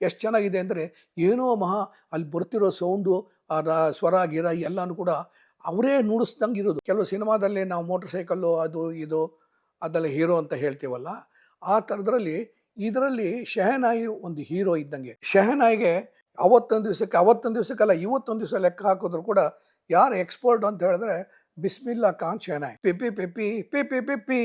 ಎಷ್ಟು ಚೆನ್ನಾಗಿದೆ ಅಂದರೆ ಏನೋ ಮಹಾ ಅಲ್ಲಿ ಬರ್ತಿರೋ ಸೌಂಡು, ಸ್ವರ ಗಿರ ಎಲ್ಲನೂ ಕೂಡ ಅವರೇ ನುಡಿಸ್ದಂಗೆ ಇರೋದು. ಕೆಲವು ಸಿನಿಮಾದಲ್ಲಿ ನಾವು ಮೋಟರ್ ಸೈಕಲ್ಲು ಅದು ಇದು ಅದೆಲ್ಲ ಹೀರೋ ಅಂತ ಹೇಳ್ತೀವಲ್ಲ, ಆ ಥರದ್ರಲ್ಲಿ ಇದರಲ್ಲಿ ಶೆಹನಾಯಿ ಒಂದು ಹೀರೋ ಇದ್ದಂಗೆ. ಶೆಹನಾಯಿಗೆ ಅವತ್ತೊಂದು ದಿವಸಕ್ಕಲ್ಲ, ಇವತ್ತೊಂದು ದಿವಸ ಲೆಕ್ಕ ಹಾಕಿದ್ರು ಕೂಡ ಯಾರು ಎಕ್ಸ್ಪರ್ಟ್ ಅಂತ ಹೇಳಿದ್ರೆ ಬಿಸ್ಮಿಲ್ಲಾ ಖಾನ್ ಶೆಹನಾಯಿ. ಪಿಪಿ ಪಿಪಿ ಪಿಪಿ ಪಿಪಿ ಪಿ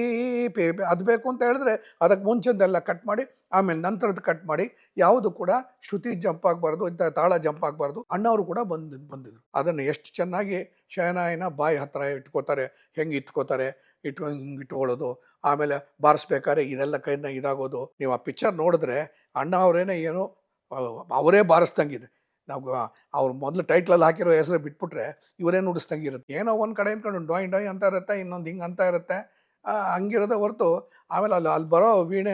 ಪಿ ಅದು ಬೇಕು ಅಂತ ಹೇಳಿದ್ರೆ ಅದಕ್ಕೆ ಮುಂಚೆದೆಲ್ಲ ಕಟ್ ಮಾಡಿ ಆಮೇಲೆ ನಂತರದ್ದು ಕಟ್ ಮಾಡಿ, ಯಾವುದು ಕೂಡ ಶ್ರುತಿ ಜಂಪ್ ಆಗಬಾರ್ದು, ಇಂಥ ತಾಳ ಜಂಪ್ ಆಗಬಾರ್ದು. ಅಣ್ಣವರು ಕೂಡ ಬಂದಿದ್ರು. ಅದನ್ನು ಎಷ್ಟು ಚೆನ್ನಾಗಿ ಶೆಹನಾಯಿನ ಬಾಯಿ ಹತ್ತಿರ ಇಟ್ಕೋತಾರೆ, ಹೆಂಗೆ ಇಟ್ಕೋತಾರೆ, ಇಟ್ಕೊಂಡು ಹಿಂಗೆ ಇಟ್ಕೊಳ್ಳೋದು, ಆಮೇಲೆ ಬಾರಿಸ್ಬೇಕಾದ್ರೆ ಇದೆಲ್ಲ ಕೈನ ಇದಾಗೋದು. ನೀವು ಆ ಪಿಕ್ಚರ್ ನೋಡಿದ್ರೆ ಅಣ್ಣ ಅವರೇನೆ ಏನೋ ಅವರೇ ಬಾರಿಸ್ದಂಗಿದೆ. ನಾವು ಅವ್ರು ಮೊದಲು ಟೈಟ್ಲಲ್ಲಿ ಹಾಕಿರೋ ಹೆಸರು ಬಿಟ್ಬಿಟ್ರೆ ಇವರೇ ನುಡಿಸ್ದಂಗೆ ಇರುತ್ತೆ. ಏನೋ ಒಂದು ಕಡೆ ಅಂದ್ಕೊಂಡು ಡೊಯ್ ಡೊಯ್ ಅಂತ ಇರುತ್ತೆ, ಇನ್ನೊಂದು ಹಿಂಗೆ ಅಂತ ಇರುತ್ತೆ, ಹಂಗಿರೋದೇ ಹೊರತು ಆಮೇಲೆ ಅಲ್ಲಿ ಬರೋ ವೀಣೆ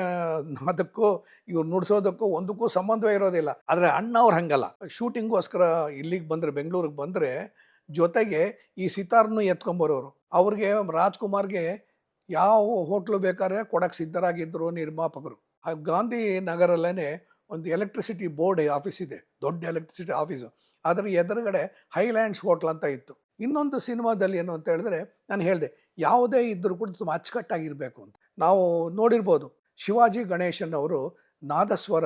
ಅದಕ್ಕೂ ಇವ್ರು ನುಡಿಸೋದಕ್ಕೂ ಒಂದಕ್ಕೂ ಸಂಬಂಧವೇ ಇರೋದಿಲ್ಲ. ಆದರೆ ಅಣ್ಣ ಅವ್ರು ಹಾಗಲ್ಲ. ಶೂಟಿಂಗೋಸ್ಕರ ಇಲ್ಲಿಗೆ ಬಂದರೆ, ಬೆಂಗಳೂರಿಗೆ ಬಂದರೆ ಜೊತೆಗೆ ಈ ಸಿತಾರ್ನೂ ಎತ್ಕೊಂಬರೋರು. ಅವ್ರಿಗೆ ರಾಜ್ಕುಮಾರ್ಗೆ ಯಾವ ಹೋಟ್ಲು ಬೇಕಾದ್ರೆ ಕೊಡಕ್ಕೆ ಸಿದ್ಧರಾಗಿದ್ದರು ನಿರ್ಮಾಪಕರು. ಆ ಗಾಂಧಿ ನಗರಲ್ಲೇ ಒಂದು ಎಲೆಕ್ಟ್ರಿಸಿಟಿ ಬೋರ್ಡ್ ಆಫೀಸ್ ಇದೆ, ದೊಡ್ಡ ಎಲೆಕ್ಟ್ರಿಸಿಟಿ ಆಫೀಸು. ಅದರ ಎದುರುಗಡೆ ಹೈಲ್ಯಾಂಡ್ಸ್ ಹೋಟ್ಲ್ ಅಂತ ಇತ್ತು. ಇನ್ನೊಂದು ಸಿನಿಮಾದಲ್ಲಿ ಏನು ಅಂತ ಹೇಳಿದ್ರೆ ನಾನು ಹೇಳಿದೆ, ಯಾವುದೇ ಇದ್ದರೂ ಕೂಡ ತುಂಬ ಅಚ್ಚುಕಟ್ಟಾಗಿರಬೇಕು ಅಂತ. ನಾವು ನೋಡಿರ್ಬೋದು, ಶಿವಾಜಿ ಗಣೇಶನ್ ಅವರು ನಾದಸ್ವರ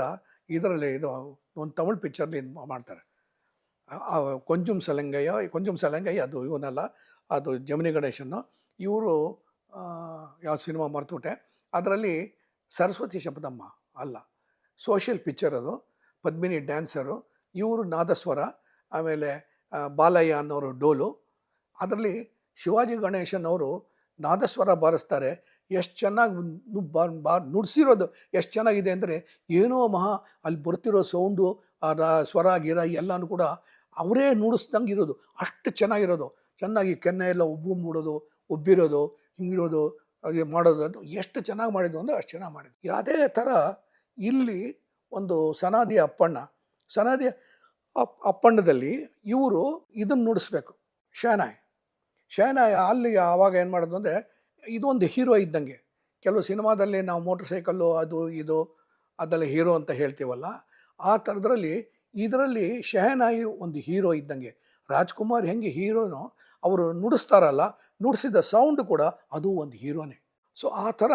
ಇದರಲ್ಲಿ ಇದು ಒಂದು ತಮಿಳ್ ಪಿಕ್ಚರ್ಲಿ ಮಾಡ್ತಾರೆ. ಕೊಂಜುಮ್ ಸಲಂಗಯ್ಯ ಅದು ಇವನಲ್ಲ, ಅದು ಜಮಿನಿ ಗಣೇಶನ್ನು. ಇವರು ಯಾವ ಸಿನಿಮಾ ಮರ್ತುಬಿಟ್ಟೆ. ಅದರಲ್ಲಿ ಸರಸ್ವತಿ ಶಬ್ದಮ್ಮ ಅಲ್ಲ, ಸೋಷಿಯಲ್ ಪಿಕ್ಚರ್ ಅದು. ಪದ್ಮಿನಿ ಡ್ಯಾನ್ಸರು, ಇವರು ನಾದಸ್ವರ, ಆಮೇಲೆ ಬಾಲಯ್ಯ ಅನ್ನೋರು ಡೋಲು. ಅದರಲ್ಲಿ ಶಿವಾಜಿ ಗಣೇಶನ್ ಅವರು ನಾದಸ್ವರ ಬಾರಿಸ್ತಾರೆ. ಎಷ್ಟು ಚೆನ್ನಾಗಿ ನುಡಿಸಿರೋದು ಎಷ್ಟು ಚೆನ್ನಾಗಿದೆ ಅಂದರೆ ಏನೋ ಮಹಾ ಅಲ್ಲಿ ಬರ್ತಿರೋ ಸೌಂಡು, ಸ್ವರ ಗಿರ ಎಲ್ಲನೂ ಕೂಡ ಅವರೇ ನುಡಿಸ್ದಂಗೆ ಇರೋದು. ಅಷ್ಟು ಚೆನ್ನಾಗಿರೋದು. ಚೆನ್ನಾಗಿ ಕೆನ್ನೆ ಎಲ್ಲ ಮೂಡೋದು, ಉಬ್ಬಿರೋದು, ಹಿಂಗಿರೋದು, ಹಾಗೆ ಮಾಡೋದು. ಅದು ಎಷ್ಟು ಚೆನ್ನಾಗಿ ಮಾಡಿದ್ದು ಅಂದರೆ ಅಷ್ಟು ಚೆನ್ನಾಗಿ ಮಾಡಿದ್ದು. ಅದೇ ಥರ ಇಲ್ಲಿ ಒಂದು ಸನಾದಿ ಅಪ್ಪಣ್ಣದಲ್ಲಿ ಇವರು ಇದನ್ನು ನುಡಿಸ್ಬೇಕು, ಶಹನಾಯಿ ಅಲ್ಲಿ ಆವಾಗ ಏನು ಮಾಡೋದು ಅಂದರೆ ಇದೊಂದು ಹೀರೋ ಇದ್ದಂಗೆ. ಕೆಲವು ಸಿನಿಮಾದಲ್ಲಿ ನಾವು ಮೋಟರ್ ಸೈಕಲ್ಲು ಅದು ಇದು ಅದೆಲ್ಲ ಹೀರೋ ಅಂತ ಹೇಳ್ತೀವಲ್ಲ, ಆ ಥರದ್ರಲ್ಲಿ ಇದರಲ್ಲಿ ಶೆಹನಾಯಿ ಒಂದು ಹೀರೋ ಇದ್ದಂಗೆ. ರಾಜ್ಕುಮಾರ್ ಹೆಂಗೆ ಹೀರೋನೋ ಅವರು ನುಡಿಸ್ತಾರಲ್ಲ, ನುಡಿಸಿದ ಸೌಂಡ್ ಕೂಡ ಅದು ಒಂದು ಹೀರೋನೇ. ಸೊ ಆ ಥರ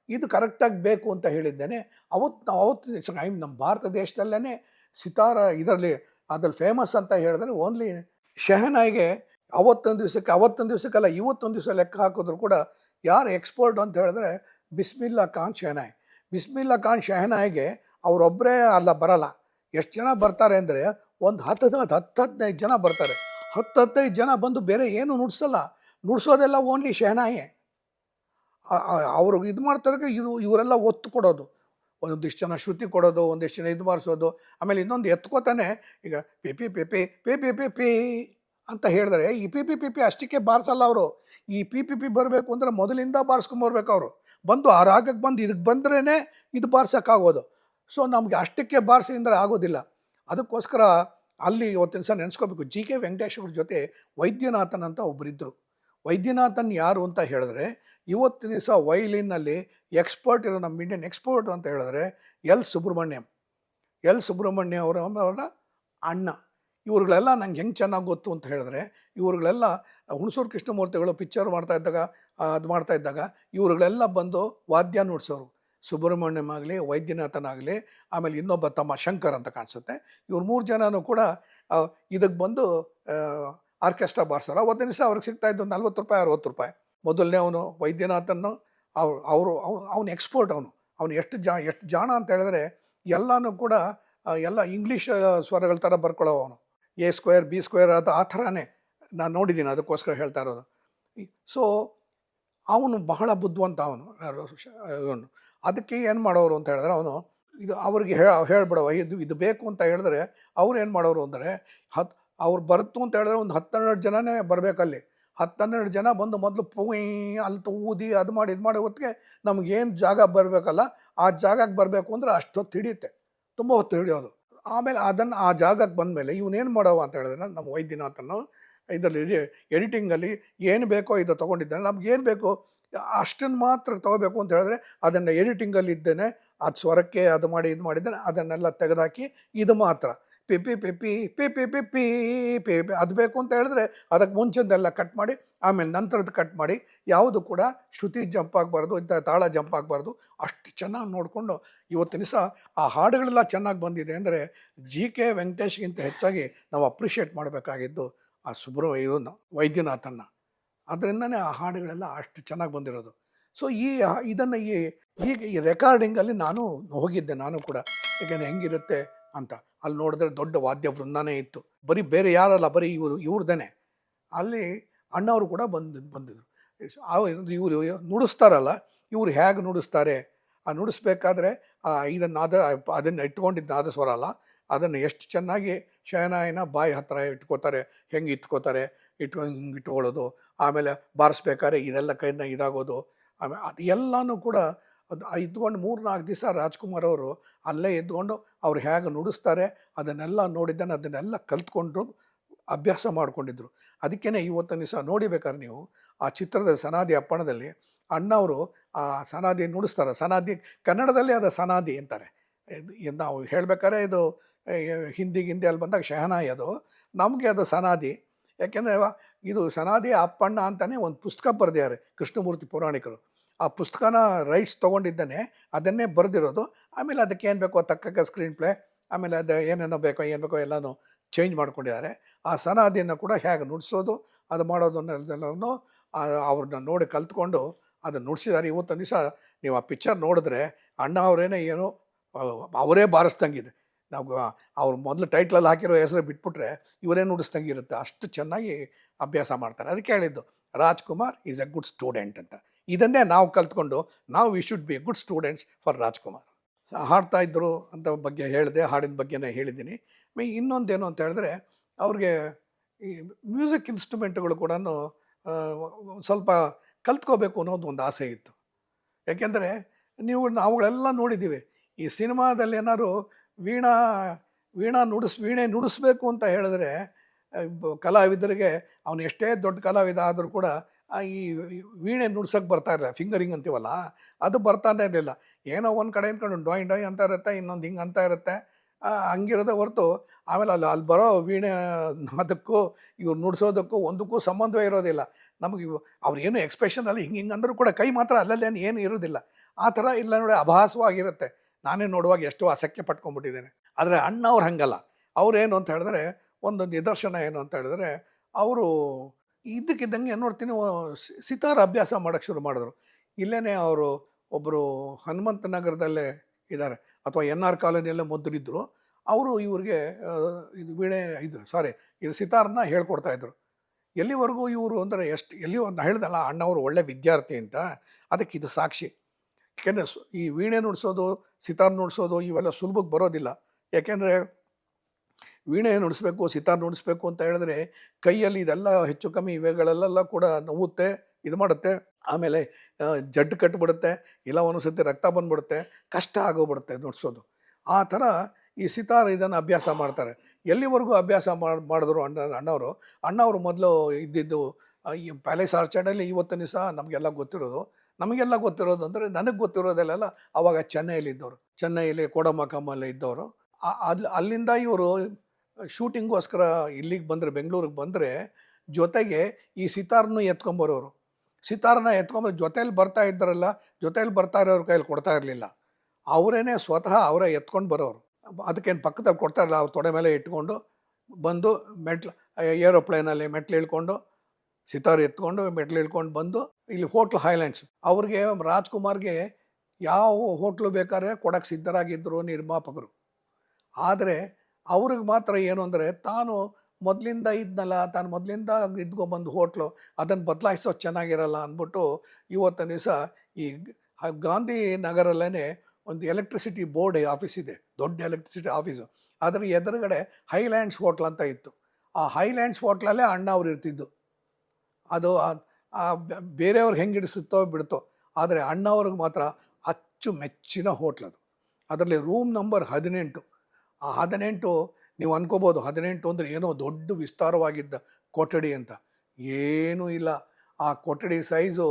ಇದು ಕರೆಕ್ಟಾಗಿ ಬೇಕು ಅಂತ ಹೇಳಿದ್ದೇನೆ. ಅವತ್ತು ನಮ್ಮ ಭಾರತ ದೇಶದಲ್ಲೇ ಸಿತಾರ ಇದರಲ್ಲಿ ಅದ್ರಲ್ಲಿ ಫೇಮಸ್ ಅಂತ ಹೇಳಿದ್ರೆ ಓನ್ಲಿ ಶೆಹನಾಯಿಗೆ ಅವತ್ತೊಂದು ದಿವಸಕ್ಕಲ್ಲ, ಇವತ್ತೊಂದು ದಿವಸ ಲೆಕ್ಕ ಹಾಕಿದ್ರು ಕೂಡ ಯಾರು ಎಕ್ಸ್ಪರ್ಟ್ ಅಂತ ಹೇಳಿದ್ರೆ ಬಿಸ್ಮಿಲ್ಲಾ ಖಾನ್ ಶೆಹನಾಯಿಗೆ ಅವರೊಬ್ಬರೇ ಅಲ್ಲ ಬರಲ್ಲ. ಎಷ್ಟು ಜನ ಬರ್ತಾರೆ ಅಂದರೆ ಒಂದು 10-15 ಜನ ಬರ್ತಾರೆ. 10-15 ಜನ ಬಂದು ಬೇರೆ ಏನು ನುಡಿಸೋದೆಲ್ಲ ಓನ್ಲಿ ಶೆಹನಾಯಿ. ಅವರು ಇದು ಮಾಡ್ತಾರೆ, ಇವರೆಲ್ಲ ಒತ್ತು ಕೊಡೋದು, ಒಂದಿಷ್ಟು ಜನ ಶ್ರುತಿ ಕೊಡೋದು, ಒಂದಿಷ್ಟು ಜನ ಇದು ಬಾರಿಸೋದು. ಆಮೇಲೆ ಇನ್ನೊಂದು ಎತ್ಕೋತಾನೆ, ಈಗ P P P P P P P P ಅಂತ ಹೇಳಿದ್ರೆ ಈ ಪಿ ಪಿ ಪಿ ಪಿ ಅಷ್ಟಕ್ಕೆ ಬಾರಿಸಲ್ಲ ಅವರು. ಈ ಪಿ ಪಿ ಪಿ ಬರಬೇಕು ಅಂದರೆ ಮೊದಲಿಂದ ಬಾರಿಸ್ಕೊಂಬರ್ಬೇಕು ಅವರು. ಬಂದು ಆ ರಾಗಕ್ಕೆ ಬಂದು ಇದಕ್ಕೆ ಬಂದ್ರೇ ಇದು ಬಾರ್ಸೋಕ್ಕಾಗೋದು. ಸೊ ನಮಗೆ ಅಷ್ಟಕ್ಕೆ ಬಾರಿಸಿ ಅಂದರೆ ಆಗೋದಿಲ್ಲ. ಅದಕ್ಕೋಸ್ಕರ ಅಲ್ಲಿ ಇವತ್ತಿನ ದಿವಸ ನೆನೆಸ್ಕೋಬೇಕು. ಜಿ ಕೆ ವೆಂಕಟೇಶ್ ಅವ್ರ ಜೊತೆ ವೈದ್ಯನಾಥನ್ ಅಂತ ಒಬ್ಬರಿದ್ದರು. ವೈದ್ಯನಾಥನ್ ಯಾರು ಅಂತ ಹೇಳಿದ್ರೆ ಇವತ್ತಿನ ದಿವಸ ವೈಲಿನ್ನಲ್ಲಿ ಎಕ್ಸ್ಪರ್ಟ್ ಇರೋ, ನಮ್ಮ ಇಂಡಿಯನ್ ಎಕ್ಸ್ಪರ್ಟ್ ಅಂತ ಹೇಳಿದ್ರೆ ಎಲ್ ಸುಬ್ರಹ್ಮಣ್ಯಂ ಅವರ ಅಣ್ಣ. ಇವ್ರುಗಳೆಲ್ಲ ನಂಗೆ ಹೆಂಗೆ ಚೆನ್ನಾಗಿ ಗೊತ್ತು ಅಂತ ಹೇಳಿದ್ರೆ, ಇವ್ರುಗಳೆಲ್ಲ ಹುಣಸೂರು ಕೃಷ್ಣಮೂರ್ತಿಗಳು ಪಿಕ್ಚರ್ ಮಾಡ್ತಾ ಇದ್ದಾಗ ಇವ್ರುಗಳೆಲ್ಲ ಬಂದು ವಾದ್ಯ ನುಡಿಸೋರು. ಸುಬ್ರಹ್ಮಣ್ಯಂ ಆಗಲಿ, ವೈದ್ಯನಾಥನ್ ಆಗಲಿ, ಆಮೇಲೆ ಇನ್ನೊಬ್ಬ ತಮ್ಮ ಶಂಕರ್ ಅಂತ ಕಾಣಿಸುತ್ತೆ. ಇವ್ರು 3 ಜನನೂ ಕೂಡ ಇದಕ್ಕೆ ಬಂದು ಆರ್ಕೆಸ್ಟ್ರಾ ಬಾರಿಸೋರು. ಅವತ್ತಿನ ದಿವಸ ಅವ್ರಿಗೆ ಸಿಗ್ತಾಯಿದ್ದು ₹40-60. ಮೊದಲನೇ ಅವನು ವೈದ್ಯನಾಥನ್ನು ಅವನು ಎಕ್ಸ್ಪರ್ಟ್. ಅವನು ಎಷ್ಟು ಜಾಣ ಅಂತ ಹೇಳಿದ್ರೆ ಎಲ್ಲನೂ ಕೂಡ ಎಲ್ಲ ಇಂಗ್ಲೀಷ್ ಸ್ವರಗಳ ಥರ ಬರ್ಕೊಳ್ಳೋ ಅವನು. A² B² ಅದು ಆ ಥರನೇ ನಾನು ನೋಡಿದ್ದೀನಿ, ಅದಕ್ಕೋಸ್ಕರ ಹೇಳ್ತಾ ಇರೋದು. ಸೊ ಅವನು ಬಹಳ ಬುದ್ಧಿವಂತ ಅವನು. ಅದಕ್ಕೆ ಏನು ಮಾಡೋರು ಅಂತ ಹೇಳಿದ್ರೆ ಅವನು ಇದು ಅವ್ರಿಗೆ ಹೇಳ್ಬಿಡವ ಇದು ಬೇಕು ಅಂತ ಹೇಳಿದ್ರೆ ಅವ್ರು ಏನು ಮಾಡೋರು ಅಂದರೆ ಅವ್ರು ಬರುತ್ತು ಅಂತ ಹೇಳಿದ್ರೆ ಒಂದು 10-12 ಜನನೇ ಬರಬೇಕಲ್ಲಿ. 10-12 ಜನ ಬಂದು ಮೊದಲು ಅಲ್ಲಿ ಊದಿ ಅದು ಮಾಡಿ ಹೊತ್ತಿಗೆ ನಮಗೇನು ಜಾಗ ಬರಬೇಕಲ್ಲ, ಆ ಜಾಗಕ್ಕೆ ಬರಬೇಕು ಅಂದರೆ ಅಷ್ಟೊತ್ತು ಹಿಡಿಯುತ್ತೆ, ತುಂಬ ಹೊತ್ತು ಹಿಡಿಯೋದು. ಆಮೇಲೆ ಅದನ್ನು ಆ ಜಾಗಕ್ಕೆ ಬಂದಮೇಲೆ ಇವನೇನು ಮಾಡವ ಅಂತ ಹೇಳಿದ್ರೆ ನಮ್ಮ ವೈದ್ಯನಾಥನ್ನು ಇದರಲ್ಲಿ ಎಡಿಟಿಂಗಲ್ಲಿ ಏನು ಬೇಕೋ ಇದು ತೊಗೊಂಡಿದ್ದಾನೆ. ನಮಗೇನು ಬೇಕು ಅಷ್ಟನ್ನು ಮಾತ್ರ ತೊಗೋಬೇಕು ಅಂತ ಹೇಳಿದ್ರೆ ಅದನ್ನು ಎಡಿಟಿಂಗಲ್ಲಿ ಇದ್ದೇನೆ ಅದು ಸ್ವರಕ್ಕೆ ಅದು ಮಾಡಿ ಇದು ಮಾಡಿದರೆ ಅದನ್ನೆಲ್ಲ ತೆಗೆದಾಕಿ ಇದು ಮಾತ್ರ P P P P P P P P P P ಅದು ಬೇಕು ಅಂತ ಹೇಳಿದ್ರೆ ಅದಕ್ಕೆ ಮುಂಚಿಂದೆಲ್ಲ ಕಟ್ ಮಾಡಿ ಆಮೇಲೆ ನಂತರದ್ದು ಕಟ್ ಮಾಡಿ ಯಾವುದು ಕೂಡ ಶ್ರುತಿ ಜಂಪ್ ಆಗಬಾರ್ದು, ಇಂಥ ತಾಳ ಜಂಪ್ ಆಗಬಾರ್ದು. ಅಷ್ಟು ಚೆನ್ನಾಗಿ ನೋಡಿಕೊಂಡು ಇವತ್ತಿನ ದಿವಸ ಆ ಹಾಡುಗಳೆಲ್ಲ ಚೆನ್ನಾಗಿ ಬಂದಿದೆ ಅಂದರೆ ಜಿ ಕೆ ವೆಂಕಟೇಶ್ಗಿಂತ ಹೆಚ್ಚಾಗಿ ನಾವು ಅಪ್ರಿಷಿಯೇಟ್ ಮಾಡಬೇಕಾಗಿದ್ದು ಆ ಇವನು ವೈದ್ಯನಾಥನ್ನ. ಅದರಿಂದನೇ ಆ ಹಾಡುಗಳೆಲ್ಲ ಅಷ್ಟು ಚೆನ್ನಾಗಿ ಬಂದಿರೋದು. ಸೊ ಇದನ್ನು ಈಗ ಈ ರೆಕಾರ್ಡಿಂಗಲ್ಲಿ ನಾನು ಹೋಗಿದ್ದೆ, ನಾನು ಕೂಡ. ಯಾಕೆಂದರೆ ಹೆಂಗಿರುತ್ತೆ ಅಂತ ಅಲ್ಲಿ ನೋಡಿದ್ರೆ ದೊಡ್ಡ ವಾದ್ಯ ವೃಂದನೇ ಇತ್ತು, ಬರೀ ಬೇರೆ ಯಾರಲ್ಲ, ಬರೀ ಇವ್ರದ್ದೇನೆ. ಅಲ್ಲಿ ಅಣ್ಣವರು ಕೂಡ ಬಂದಿದ್ರು. ಇವರು ನುಡಿಸ್ತಾರಲ್ಲ, ಇವರು ಹೇಗೆ ನುಡಿಸ್ತಾರೆ, ಆ ನುಡಿಸ್ಬೇಕಾದ್ರೆ ಇದನ್ನು ಅದನ್ನು ಇಟ್ಕೊಂಡಿದ್ದ ನಾದ ಸ್ವರ ಅಲ್ಲ, ಅದನ್ನು ಎಷ್ಟು ಚೆನ್ನಾಗಿ ಶಯನಾಯನ ಬಾಯಿ ಹತ್ತಿರ ಇಟ್ಕೋತಾರೆ, ಹೆಂಗೆ ಇಟ್ಕೋತಾರೆ, ಹಿಂಗೆ ಇಟ್ಕೊಳ್ಳೋದು, ಆಮೇಲೆ ಬಾರಿಸ್ಬೇಕಾದ್ರೆ ಇದೆಲ್ಲ ಕೈನ ಇದಾಗೋದು. ಆಮೇಲೆ ಅದು ಎಲ್ಲನೂ ಕೂಡ ಅದು ಇದ್ಕೊಂಡು 3-4 ದಿವಸ ರಾಜ್ಕುಮಾರ್ ಅವರು ಅಲ್ಲೇ ಇದ್ಕೊಂಡು ಅವ್ರು ಹೇಗೆ ನುಡಿಸ್ತಾರೆ ಅದನ್ನೆಲ್ಲ ನೋಡಿದ್ದಾನೆ, ಅದನ್ನೆಲ್ಲ ಕಲ್ತ್ಕೊಂಡು ಅಭ್ಯಾಸ ಮಾಡ್ಕೊಂಡಿದ್ರು. ಅದಕ್ಕೇ ಇವತ್ತಿನ ದಿವಸ ನೋಡಿಬೇಕಾದ್ರೆ ನೀವು ಆ ಚಿತ್ರದ ಸನಾದಿ ಅಪ್ಪಣದಲ್ಲಿ ಅಣ್ಣವರು ಆ ಸನಾದಿ ನುಡಿಸ್ತಾರೆ. ಸನಾದಿ ಕನ್ನಡದಲ್ಲಿ ಅದು ಸನಾದಿ ಅಂತಾರೆ. ನಾವು ಹೇಳಬೇಕಾದ್ರೆ ಇದು ಹಿಂದಿ ಅಲ್ಲಿ ಬಂದಾಗ ಶಹನಾಯಿ, ಅದು ನಮಗೆ ಅದು ಸನಾದಿ. ಯಾಕೆಂದರೆ ಇದು ಸನಾದಿ ಅಪ್ಪಣ್ಣ ಅಂತಲೇ ಒಂದು ಪುಸ್ತಕ ಬರೆದಿದ್ದಾರೆ ಕೃಷ್ಣಮೂರ್ತಿ ಪುರಾಣಿಕರು. ಆ ಪುಸ್ತಕನ ರೈಟ್ಸ್ ತೊಗೊಂಡಿದ್ದಾನೆ, ಅದನ್ನೇ ಬರೆದಿರೋದು. ಆಮೇಲೆ ಅದಕ್ಕೆ ಏನು ಬೇಕೋ ತಕ್ಕ ಸ್ಕ್ರೀನ್ ಪ್ಲೇ, ಆಮೇಲೆ ಅದು ಏನೇನೋ ಬೇಕೋ ಏನು ಬೇಕೋ ಎಲ್ಲನೂ ಚೇಂಜ್ ಮಾಡ್ಕೊಂಡಿದ್ದಾರೆ. ಆ ಸನಾದಿಯನ್ನು ಕೂಡ ಹೇಗೆ ನುಡಿಸೋದು ಅದು ಮಾಡೋದನ್ನೆಲ್ಲನೂ ಅವ್ರನ್ನ ನೋಡಿ ಕಲ್ತ್ಕೊಂಡು ಅದನ್ನು ನುಡಿಸಿದ್ದಾರೆ. ಇವತ್ತೊಂದು ದಿವಸ ನೀವು ಆ ಪಿಕ್ಚರ್ ನೋಡಿದ್ರೆ ಅಣ್ಣ ಅವರೇನೇ ಏನೋ ಅವರೇ ಬಾರಿಸ್ದಂಗಿದೆ. ನಾವು ಅವ್ರು ಮೊದಲು ಟೈಟ್ಲಲ್ಲಿ ಹಾಕಿರೋ ಹೆಸರು ಬಿಟ್ಬಿಟ್ರೆ ಇವರೇ ನುಡಿಸ್ದಂಗಿರುತ್ತೆ, ಅಷ್ಟು ಚೆನ್ನಾಗಿ ಅಭ್ಯಾಸ ಮಾಡ್ತಾರೆ. ಅದಕ್ಕೆ ಹೇಳಿದ್ದು Rajkumar is A good student ಅಂತ. ಇದನ್ನೇ ನಾವು ಕಲ್ತ್ಕೊಂಡು we should be good students for Rajkumar. ಹಾಡ್ತಾ ಇದ್ದರು ಅಂತ ಬಗ್ಗೆ ಹೇಳಿದೆ, ಹಾಡಿನ ಬಗ್ಗೆನೇ ಹೇಳಿದ್ದೀನಿ. ಇನ್ನೊಂದೇನು ಅಂತ ಹೇಳಿದ್ರೆ ಅವ್ರಿಗೆ ಈ ಮ್ಯೂಸಿಕ್ ಇನ್ಸ್ಟ್ರೂಮೆಂಟ್ಗಳು ಕೂಡ ಸ್ವಲ್ಪ ಕಲ್ತ್ಕೋಬೇಕು ಅನ್ನೋದು ಒಂದು ಆಸೆ ಇತ್ತು. ಯಾಕೆಂದರೆ ನಾವುಗಳೆಲ್ಲ ನೋಡಿದ್ದೀವಿ ಈ ಸಿನಿಮಾದಲ್ಲಿ. ಏನಾದ್ರು ವೀಣೆ ನುಡಿಸ್ಬೇಕು ಅಂತ ಹೇಳಿದ್ರೆ ಕಲಾವಿದರಿಗೆ ಅವನು ಎಷ್ಟೇ ದೊಡ್ಡ ಕಲಾವಿದ ಆದರೂ ಕೂಡ ಈ ವೀಣೆ ನುಡ್ಸೋಕ್ಕೆ ಬರ್ತಾ ಇರಲಿಲ್ಲ. ಫಿಂಗರಿಂಗ್ ಅಂತೀವಲ್ಲ, ಅದು ಬರ್ತಾನೆ ಇರಲಿಲ್ಲ. ಏನೋ ಒಂದು ಕಡೆ ಅಂದ್ಕೊಂಡು ಡೊಯ್ ಡೊಯ್ ಅಂತ ಇರುತ್ತೆ, ಇನ್ನೊಂದು ಹಿಂಗೆ ಅಂತ ಇರುತ್ತೆ, ಹಂಗಿರೋದೇ ಹೊರತು ಆಮೇಲೆ ಅಲ್ಲಿ ಬರೋ ವೀಣೆ ಅದಕ್ಕೂ ಇವ್ರು ನುಡ್ಸೋದಕ್ಕೂ ಒಂದಕ್ಕೂ ಸಂಬಂಧವೇ ಇರೋದಿಲ್ಲ. ನಮಗೆ ಅವ್ರೇನು ಎಕ್ಸ್ಪ್ರೆಷನಲ್ಲಿ ಹಿಂಗೆ ಅಂದರೂ ಕೂಡ ಕೈ ಮಾತ್ರ ಅಲ್ಲಲ್ಲೇನು ಏನು ಇರೋದಿಲ್ಲ. ಆ ಥರ ಇಲ್ಲ ನೋಡಿ, ಅಭಾಸವಾಗಿರುತ್ತೆ. ನಾನೇ ನೋಡುವಾಗ ಎಷ್ಟೋ ಅಸಖ್ಯ ಪಟ್ಕೊಂಡ್ಬಿಟ್ಟಿದ್ದೇನೆ. ಆದರೆ ಅಣ್ಣವ್ರು ಹಾಗಲ್ಲ. ಅವರೇನು ಅಂತ ಹೇಳಿದ್ರೆ ಒಂದು ನಿದರ್ಶನ ಏನು ಅಂತ ಹೇಳಿದ್ರೆ, ಅವರು ಇದ್ದಕ್ಕಿದ್ದಂಗೆ ಏನು ನೋಡ್ತೀನಿ ಸಿತಾರ್ ಅಭ್ಯಾಸ ಮಾಡೋಕ್ಕೆ ಶುರು ಮಾಡಿದ್ರು. ಇಲ್ಲೇ ಅವರು ಒಬ್ಬರು ಹನುಮಂತ ನಗರದಲ್ಲೇ ಇದ್ದಾರೆ, ಅಥವಾ NR ಕಾಲೋನಿಯಲ್ಲೇ ಮೊದಲಿದ್ದರು. ಅವರು ಇವ್ರಿಗೆ ಇದು ಸಿತಾರನ್ನ ಹೇಳ್ಕೊಡ್ತಾಯಿದ್ರು. ಎಲ್ಲಿವರೆಗೂ ಇವರು ಅಂದರೆ ಎಲ್ಲಿ ಒಂದು ಹೇಳ್ದಲ್ಲ ಅಣ್ಣವರು ಒಳ್ಳೆ ವಿದ್ಯಾರ್ಥಿ ಅಂತ, ಅದಕ್ಕೆ ಇದು ಸಾಕ್ಷಿ. ಯಾಕೆಂದರೆ ಈ ವೀಣೆ ನುಡಿಸೋದು, ಸಿತಾರ್ ನುಡಿಸೋದು ಇವೆಲ್ಲ ಸುಲಭಕ್ಕೆ ಬರೋದಿಲ್ಲ. ಯಾಕೆಂದರೆ ವೀಣೆ ನುಡಿಸ್ಬೇಕು, ಸಿತಾರ್ ನುಡಿಸ್ಬೇಕು ಅಂತ ಹೇಳಿದ್ರೆ ಕೈಯಲ್ಲಿ ಇದೆಲ್ಲ ಹೆಚ್ಚು ಕಮ್ಮಿ ಇವೆಗಳೆಲ್ಲ ಕೂಡ ನೋವುತ್ತೆ, ಇದು ಮಾಡುತ್ತೆ, ಆಮೇಲೆ ಜಡ್ಡು ಕಟ್ಟಿಬಿಡುತ್ತೆ, ಇಲ್ಲ ಒಂದೊಂದ್ಸತಿ ರಕ್ತ ಬಂದ್ಬಿಡುತ್ತೆ, ಕಷ್ಟ ಆಗೋಗ್ಬಿಡುತ್ತೆ ನುಡಿಸೋದು. ಆ ಥರ ಈ ಸಿತಾರ್ ಇದನ್ನು ಅಭ್ಯಾಸ ಮಾಡ್ತಾರೆ. ಎಲ್ಲಿವರೆಗೂ ಅಭ್ಯಾಸ ಮಾಡಿದ್ರು ಅಣ್ಣವರು ಮೊದಲು ಇದ್ದಿದ್ದು ಈ ಪ್ಯಾಲೇಸ್ ಆರ್ಚರ್ಡಲ್ಲಿ. ಇವತ್ತಿನ ದಿವಸ ನಮಗೆಲ್ಲ ಗೊತ್ತಿರೋದು ಅಂದರೆ ನನಗೆ ಗೊತ್ತಿರೋದಲ್ಲೆಲ್ಲ ಆವಾಗ ಚೆನ್ನೈಯಲ್ಲಿ ಕೋಡಮಕಮ್ಮಲ್ಲೇ ಇದ್ದವರು. ಅಲ್ಲಿಂದ ಇವರು ಶೂಟಿಂಗೋಸ್ಕರ ಇಲ್ಲಿಗೆ ಬಂದರೆ, ಬೆಂಗಳೂರಿಗೆ ಬಂದರೆ, ಜೊತೆಗೆ ಈ ಸಿತಾರ್ನು ಎತ್ಕೊಂಬರೋರು. ಸಿತಾರನ್ನ ಎತ್ಕೊಂಬರೋ ಜೊತೇಲಿ ಬರ್ತಾ ಇರೋರ ಕೈಯಲ್ಲಿ ಕೊಡ್ತಾ ಇರಲಿಲ್ಲ. ಅವರೇನೆ ಸ್ವತಃ ಅವರೇ ಎತ್ಕೊಂಡು ಬರೋರು. ಅದಕ್ಕೇನು ಪಕ್ಕದಲ್ಲಿ ಕೊಡ್ತಾ ಇರಲಿಲ್ಲ. ಅವ್ರ ತೊಡೆ ಮೇಲೆ ಇಟ್ಕೊಂಡು ಬಂದು ಏರೋಪ್ಲೇನಲ್ಲಿ ಮೆಟ್ಲು ಇಳ್ಕೊಂಡು ಸಿತಾರ್ ಎತ್ಕೊಂಡು ಮೆಟ್ಲು ಇಳ್ಕೊಂಡು ಬಂದು ಇಲ್ಲಿ ಹೋಟ್ಲ್ ಹೈಲ್ಯಾಂಡ್ಸ್, ಅವ್ರಿಗೆ ರಾಜ್ಕುಮಾರ್ಗೆ ಯಾವ ಹೋಟ್ಲು ಬೇಕಾದ್ರೆ ಕೊಡೋಕ್ಕೆ ಸಿದ್ಧರಾಗಿದ್ದರು ನಿರ್ಮಾಪಕರು. ಆದರೆ ಅವ್ರಿಗೆ ಮಾತ್ರ ಏನು ಅಂದರೆ ತಾನು ಮೊದಲಿಂದ ಇದ್ಕೊಬಂದು ಹೋಟ್ಲು ಅದನ್ನು ಬದಲಾಯಿಸೋದು ಚೆನ್ನಾಗಿರಲ್ಲ ಅಂದ್ಬಿಟ್ಟು ಇವತ್ತಿನ ದಿವಸ ಈ ಗಾಂಧಿ ನಗರಲ್ಲೇ ಒಂದು ಎಲೆಕ್ಟ್ರಿಸಿಟಿ ಬೋರ್ಡ್ ಆಫೀಸ್ ಇದೆ, ದೊಡ್ಡ ಎಲೆಕ್ಟ್ರಿಸಿಟಿ ಆಫೀಸು. ಅದರ ಎದುರುಗಡೆ ಹೈಲ್ಯಾಂಡ್ಸ್ ಹೋಟ್ಲ್ ಅಂತ ಇತ್ತು. ಆ ಹೈಲ್ಯಾಂಡ್ಸ್ ಹೋಟ್ಲಲ್ಲೇ ಅಣ್ಣ ಅವ್ರು ಇರ್ತಿದ್ದು. ಅದು ಬೇರೆಯವ್ರಿಗೆ ಹೆಂಗೆ ಹಿಡಿಸುತ್ತೋ ಬಿಡ್ತೋ, ಆದರೆ ಅಣ್ಣವ್ರಿಗೆ ಮಾತ್ರ ಅಚ್ಚುಮೆಚ್ಚಿನ ಹೋಟ್ಲದು. ಅದರಲ್ಲಿ ರೂಮ್ ನಂಬರ್ 18. ಆ 18 ನೀವು ಅನ್ಕೋಬೋದು 18 ಅಂದರೆ ಏನೋ ದೊಡ್ಡ ವಿಸ್ತಾರವಾಗಿದ್ದ ಕೊಠಡಿ ಅಂತ. ಏನೂ ಇಲ್ಲ. ಆ ಕೊಠಡಿ ಸೈಜು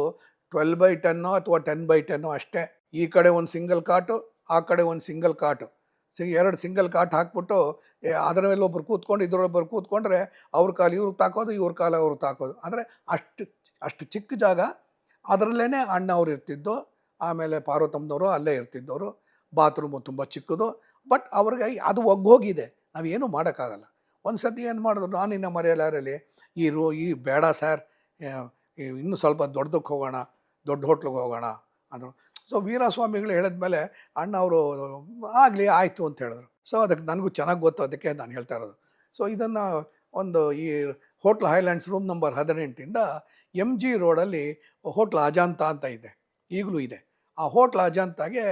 12x10 ಅಥವಾ 10x10 ಅಷ್ಟೇ. ಈ ಕಡೆ ಒಂದು ಸಿಂಗಲ್ ಕಾಟು, ಆ ಕಡೆ ಒಂದು ಸಿಂಗಲ್ ಕಾಟು, 2 ಸಿಂಗಲ್ ಕಾಟ್ ಹಾಕ್ಬಿಟ್ಟು ಅದರ ಮೇಲೆ ಒಬ್ರು ಕೂತ್ಕೊಂಡು ಇದರೊಬ್ಬರು ಕೂತ್ಕೊಂಡ್ರೆ ಅವ್ರ ಕಾಲು ಇವ್ರಿಗೆ ತಾಕೋದು, ಇವ್ರ ಕಾಲು ಅವ್ರಿಗೆ ತಾಕೋದು. ಅಂದರೆ ಅಷ್ಟು ಚಿಕ್ಕ ಜಾಗ. ಅದರಲ್ಲೇ ಅಣ್ಣ ಅವ್ರು ಇರ್ತಿದ್ದು, ಆಮೇಲೆ ಪಾರ್ವತಮ್ಮನವರು ಅಲ್ಲೇ ಇರ್ತಿದ್ದವರು. ಬಾತ್ರೂಮು ತುಂಬ ಚಿಕ್ಕದು. ಬಟ್ ಅವ್ರಿಗೆ ಅದು ಒಗ್ಗೋಗಿದೆ, ನಾವೇನು ಮಾಡೋಕ್ಕಾಗಲ್ಲ. ಒಂದು ಸತಿ ಏನು ಮಾಡಿದ್ರು, ನಾನಿನ್ನ ಮರೆಯಲಾರಲ್ಲಿ ಈ ಬೇಡ ಸರ್, ಇನ್ನೂ ಸ್ವಲ್ಪ ದೊಡ್ಡದಕ್ಕೆ ಹೋಗೋಣ, ದೊಡ್ಡ ಹೋಟ್ಲಿಗೆ ಹೋಗೋಣ ಅಂದರು. ಸೊ ವೀರಸ್ವಾಮಿಗಳು ಹೇಳಿದ್ಮೇಲೆ ಅಣ್ಣ ಅವರು ಆಗಲಿ ಆಯಿತು ಅಂತ ಹೇಳಿದ್ರು. ಸೊ ಅದಕ್ಕೆ ನನಗೂ ಚೆನ್ನಾಗಿ ಗೊತ್ತು, ಅದಕ್ಕೆ ನಾನು ಹೇಳ್ತಾ ಇರೋದು. ಸೊ ಇದನ್ನು ಈ ಹೋಟ್ಲ್ ಹೈಲ್ಯಾಂಡ್ಸ್ ರೂಮ್ ನಂಬರ್ 18ಇಂದ MG ರೋಡಲ್ಲಿ ಹೋಟ್ಲ್ ಅಜಂತ ಅಂತ ಇದೆ, ಈಗಲೂ ಇದೆ. ಆ ಹೋಟ್ಲ್ ಅಜಂತಾಗೆ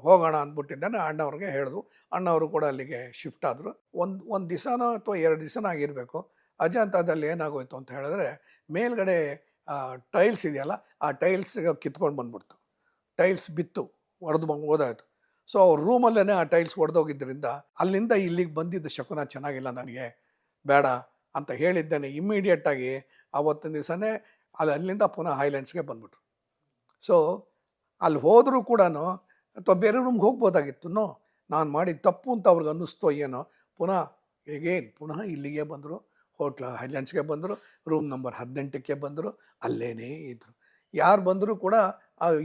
ಹೋಗೋಣ ಅಂದ್ಬಿಟ್ಟಿದ್ದಾನೆ. ಅಣ್ಣವ್ರಿಗೆ ಹೇಳಿದ್ರು, ಅಣ್ಣವರು ಕೂಡ ಅಲ್ಲಿಗೆ ಶಿಫ್ಟ್ ಆದರು. ಒಂದು ದಿವಸನೋ ಅಥವಾ 2 ದಿವಸನೋ ಆಗಿರಬೇಕು. ಅಜಂತಾದಲ್ಲಿ ಏನಾಗೋಯ್ತು ಅಂತ ಹೇಳಿದ್ರೆ, ಮೇಲ್ಗಡೆ ಟೈಲ್ಸ್ ಇದೆಯಲ್ಲ, ಆ ಟೈಲ್ಸ್ ಕಿತ್ಕೊಂಡು ಬಂದ್ಬಿಡ್ತು. ಟೈಲ್ಸ್ ಬಿತ್ತು, ಹೋದಾಯಿತು. ಸೊ ಅವ್ರ ರೂಮಲ್ಲೇ ಆ ಟೈಲ್ಸ್ ಒಡೆದೋಗಿದ್ದರಿಂದ ಅಲ್ಲಿಂದ ಇಲ್ಲಿಗೆ ಬಂದಿದ್ದ ಶಕುನ ಚೆನ್ನಾಗಿಲ್ಲ, ನನಗೆ ಬೇಡ ಅಂತ ಹೇಳಿದ್ದೇನೆ. ಇಮ್ಮಿಡಿಯೇಟಾಗಿ ಆವತ್ತಿನ ದಿವಸನೇ ಅಲ್ಲಿಂದ ಪುನಃ ಹೈಲ್ಯಾಂಡ್ಸ್ಗೆ ಬಂದ್ಬಿಟ್ರು. ಸೊ ಅಲ್ಲಿ ಹೋದರೂ ಕೂಡ ಅಥವಾ ಬೇರೆ ರೂಮ್ಗೆ ಹೋಗ್ಬೋದಾಗಿತ್ತು. ನಾನು ಮಾಡಿದ ತಪ್ಪು ಅಂತ ಅವ್ರಿಗೆ ಅನ್ನಿಸ್ತೋ ಏನೋ. ಪುನಃ ಇಲ್ಲಿಗೆ ಬಂದರು, ಹೋಟ್ಲ ಹೈಲ್ಯಾಂಡ್ಸ್ಗೆ ಬಂದರು, ರೂಮ್ ನಂಬರ್ 18ಕ್ಕೆ ಬಂದರು, ಅಲ್ಲೇ ಇದ್ದರು. ಯಾರು ಬಂದರೂ ಕೂಡ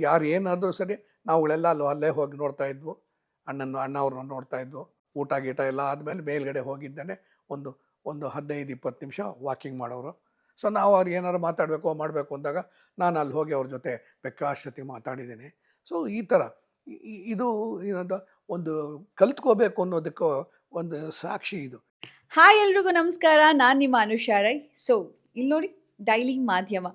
ಯಾರು ಏನಾದರೂ ಸರಿ, ನಾವುಗಳೆಲ್ಲ ಅಲ್ಲೇ ಹೋಗಿ ನೋಡ್ತಾ ಇದ್ವು, ಅಣ್ಣವ್ರನ್ನ ನೋಡ್ತಾ ಇದ್ವು. ಊಟ ಗೀಟ ಎಲ್ಲ ಆದಮೇಲೆ ಮೇಲ್ಗಡೆ ಹೋಗಿದ್ದೇನೆ. ಒಂದು 15-20 ನಿಮಿಷ ವಾಕಿಂಗ್ ಮಾಡೋರು. ಸೊ ನಾವು ಅವ್ರಿಗೆ ಏನಾದ್ರು ಮಾಡಬೇಕು ಅಂದಾಗ ನಾನು ಅಲ್ಲಿ ಹೋಗಿ ಅವ್ರ ಜೊತೆ ಬೇಕಾಷ್ಟತಿ ಮಾತಾಡಿದ್ದೀನಿ. ಸೊ ಈ ಥರ ಇದು ಏನಂತ ಒಂದು ಕಲ್ತ್ಕೋಬೇಕು ಅನ್ನೋದಕ್ಕೂ ಒಂದು ಸಾಕ್ಷಿ ಇದು. ಹಾಯ್ ಎಲ್ರಿಗೂ ನಮಸ್ಕಾರ, ನಾನು ನಿಮ್ಮ ಅನುಷಾ ರೈ. ಸೊ ಇಲ್ಲಿ ನೋಡಿ, ಡೈಲಿ ಮಾಧ್ಯಮ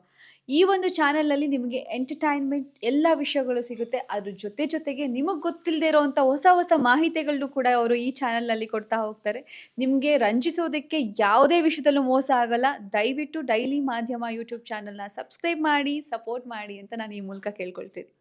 ಈ ಒಂದು ಚಾನಲಲ್ಲಿ ನಿಮಗೆ ಎಂಟರ್ಟೈನ್ಮೆಂಟ್ ಎಲ್ಲ ವಿಷಯಗಳು ಸಿಗುತ್ತೆ. ಅದ್ರ ಜೊತೆಗೆ ನಿಮಗೆ ಗೊತ್ತಿಲ್ಲದೆ ಇರೋವಂಥ ಹೊಸ ಮಾಹಿತಿಗಳನ್ನು ಕೂಡ ಅವರು ಈ ಚಾನಲ್ನಲ್ಲಿ ಕೊಡ್ತಾ ಹೋಗ್ತಾರೆ. ನಿಮಗೆ ರಂಜಿಸೋದಕ್ಕೆ ಯಾವುದೇ ವಿಷಯದಲ್ಲೂ ಮೋಸ ಆಗಲ್ಲ. ದಯವಿಟ್ಟು ಡೈಲಿ ಮಾಧ್ಯಮ ಯೂಟ್ಯೂಬ್ ಚಾನಲ್ನ ಸಬ್ಸ್ಕ್ರೈಬ್ ಮಾಡಿ, ಸಪೋರ್ಟ್ ಮಾಡಿ ಅಂತ ನಾನು ಈ ಮೂಲಕ ಕೇಳ್ಕೊಳ್ತೀನಿ.